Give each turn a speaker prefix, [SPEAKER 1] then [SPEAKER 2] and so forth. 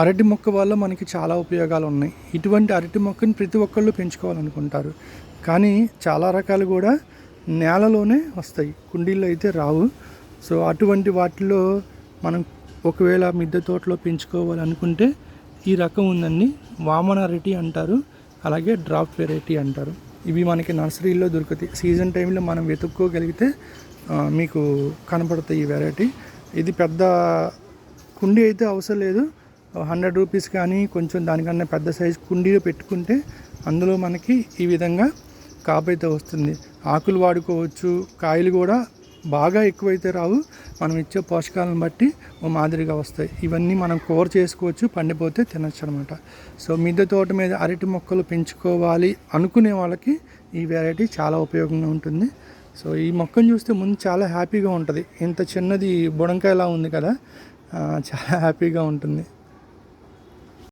[SPEAKER 1] అరటి మొక్క వల్ల మనకి చాలా ఉపయోగాలు ఉన్నాయి. ఇటువంటి అరటి మొక్కని ప్రతి ఒక్కళ్ళు పెంచుకోవాలనుకుంటారు. కానీ చాలా రకాలు కూడా నేలలోనే వస్తాయి, కుండీల్లో అయితే రావు. సో అటువంటి వాటిలో మనం ఒకవేళ మిద్దె తోటలో పెంచుకోవాలనుకుంటే ఈ రకం ఉందండి. వామన అరటి అంటారు, అలాగే డ్రాప్ వెరైటీ అంటారు. ఇవి మనకి నర్సరీలో దొరుకుతాయి. సీజన్ టైంలో మనం వెతుక్కోగలిగితే మీకు కనపడతాయి ఈ వెరైటీ. ఇది పెద్ద కుండీ అయితే అవసరం లేదు. 100 రూపీస్ కానీ కొంచెం దానికన్నా పెద్ద సైజు కుండీలో పెట్టుకుంటే అందులో మనకి ఈ విధంగా కాపు అయితే వస్తుంది. ఆకులు వాడుకోవచ్చు, కాయలు కూడా బాగా ఎక్కువైతే రావు, మనం ఇచ్చే పోషకాలను బట్టి ఓ మాదిరిగా వస్తాయి. ఇవన్నీ మనం కూర చేసుకోవచ్చు, పండిపోతే తినచ్చు అనమాట. సో మిద్దె తోట మీద అరటి మొక్కలు పెంచుకోవాలి అనుకునే వాళ్ళకి ఈ వెరైటీ చాలా ఉపయోగంగా ఉంటుంది. సో ఈ మొక్కను చూస్తే ముందు చాలా హ్యాపీగా ఉంటుంది. ఇంత చిన్నది బుడంకాయలా ఉంది కదా, చాలా హ్యాపీగా ఉంటుంది.